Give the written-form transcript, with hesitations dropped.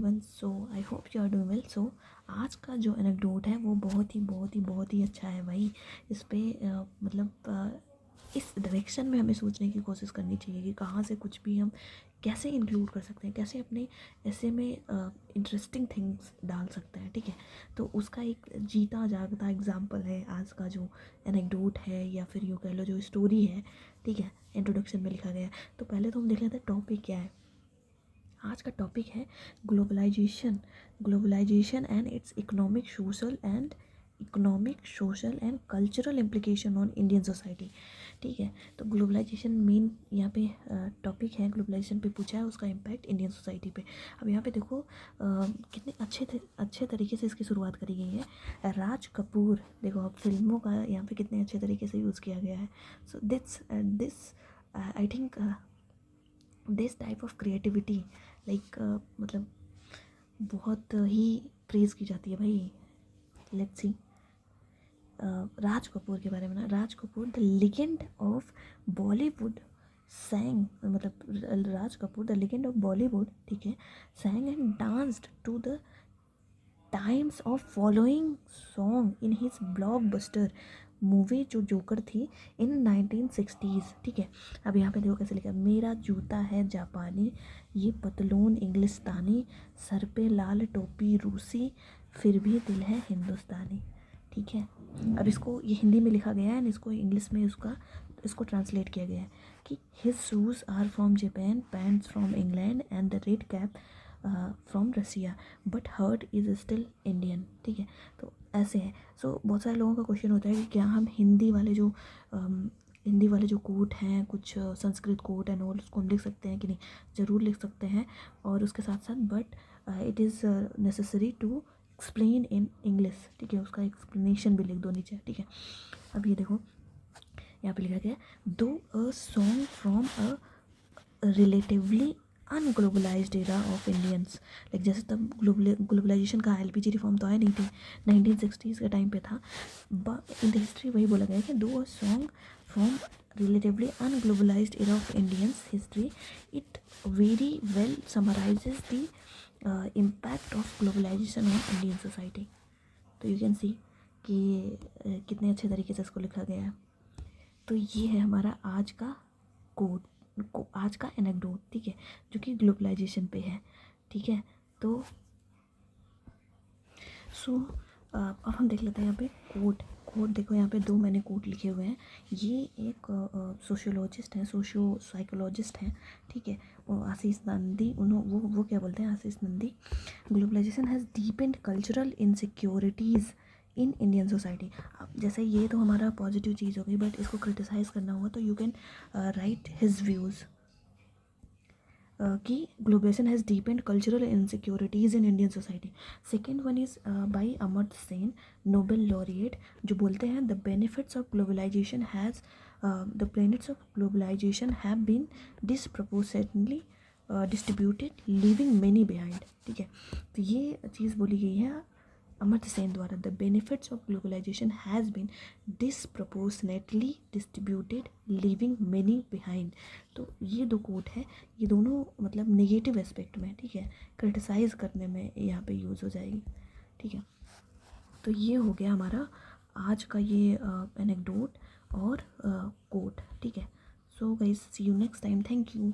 Everyone, so I hope you are doing well. So आज का जो एनेक्डोट है वो बहुत ही अच्छा है भाई। इस पे इस डायरेक्शन में हमें सोचने की कोशिश करनी चाहिए कि कहाँ से कुछ भी हम कैसे इंक्लूड कर सकते हैं, कैसे अपने ऐसे में इंटरेस्टिंग थिंग्स डाल सकते हैं। ठीक है, तो उसका एक जीता जागता एग्जाम्पल है आज का जो एनेक्डोट है, या फिर यूँ कह लो जो स्टोरी है। ठीक है, इंट्रोडक्शन में लिखा गया है। तो पहले तो हम देख लेते हैं टॉपिक क्या है। आज का टॉपिक है globalisation and its economic social and cultural implication on Indian society. ठीक है, तो ग्लोबलाइजेशन मेन यहाँ पे टॉपिक है। ग्लोबलाइजेशन पे पूछा है उसका इम्पैक्ट इंडियन सोसाइटी पे। अब यहाँ पे देखो कितने अच्छे तरीके से इसकी शुरुआत करी गई है। राज कपूर, देखो अब फिल्मों का यहाँ पे कितने अच्छे तरीके से यूज़ किया गया है। So this I think this type of creativity like मतलब बहुत ही प्रेज़ की जाती है भाई। लेट्स सी राज कपूर के बारे में ना। Raj Kapoor the legend of Bollywood sang, मतलब Raj Kapoor the legend of Bollywood, ठीक है, sang and danced to the times of following song in his blockbuster movie जो जोकर थी इन 1960s। ठीक है, अब यहाँ पे देखो कैसे लिखा है। मेरा जूता है जापानी, ये पतलून इंग्लिस्तानी, सर पे लाल टोपी रूसी, फिर भी दिल है हिंदुस्तानी। ठीक है, अब इसको ये हिंदी में लिखा गया है एंड इसको इंग्लिश में इसको ट्रांसलेट किया गया है कि his shoes are from Japan, pants from England and the red cap from Russia, but heart is still Indian. ठीक है, तो ऐसे है। सो बहुत सारे लोगों का क्वेश्चन होता है कि क्या हम हिंदी वाले जो कोट हैं, कुछ संस्कृत कोट एंड ऑल, उसको हम लिख सकते हैं कि नहीं। ज़रूर लिख सकते हैं, और उसके साथ साथ but it is necessary to explain in English. ठीक है, उसका एक्सप्लेनेशन भी लिख दो नीचे। ठीक है, अब ये देखो यहाँ पे लिखा गया है, दो a song from a relatively unglobalised era of Indians. Like जैसे तब ग्लोबलाइजेशन का एलपीजी रिफॉर्म तो आया नहीं थी, 1960s के टाइम पे था। इन द हिस्ट्री वही बोला गया है कि do a song from relatively unglobalised era of Indians history, it very well summarises the impact of globalisation on Indian society. तो यू कैन सी कि कितने अच्छे तरीके से इसको लिखा गया है। तो ये है हमारा आज का कोड आज का एनेक्डोट। ठीक है, जो कि ग्लोबलाइजेशन पे है। ठीक है, तो अब हम देख लेते हैं यहाँ पे कोट। देखो यहाँ पे दो मैंने कोट लिखे हुए हैं। ये एक सोशियोलॉजिस्ट हैं, सोशियो साइकोलॉजिस्ट हैं। ठीक है, और आशीष नंदी, वो क्या बोलते हैं, Ashis Nandy. Globalisation has deepened cultural insecurities in Indian society. अब जैसे ये तो हमारा पॉजिटिव चीज़ हो गई, बट इसको क्रिटिसाइज़ करना हुआ तो you can write his views कि globalisation has deepened cultural insecurities in Indian society. Second one is by Amartya Sen, Nobel laureate, जो बोलते हैं the benefits of globalisation have been disproportionately distributed, leaving many behind. ठीक है, तो ये चीज़ बोली गई है अमर्त्य सेन द्वारा। The benefits of globalisation has been disproportionately distributed, leaving many behind. तो ये दो कोट है, ये दोनों मतलब नेगेटिव एस्पेक्ट में, ठीक है, क्रिटिसाइज़ करने में यहाँ पे यूज़ हो जाएगी। ठीक है, तो ये हो गया हमारा आज का ये एनेक्डोट और कोट। ठीक है, so guys see you next time, thank you.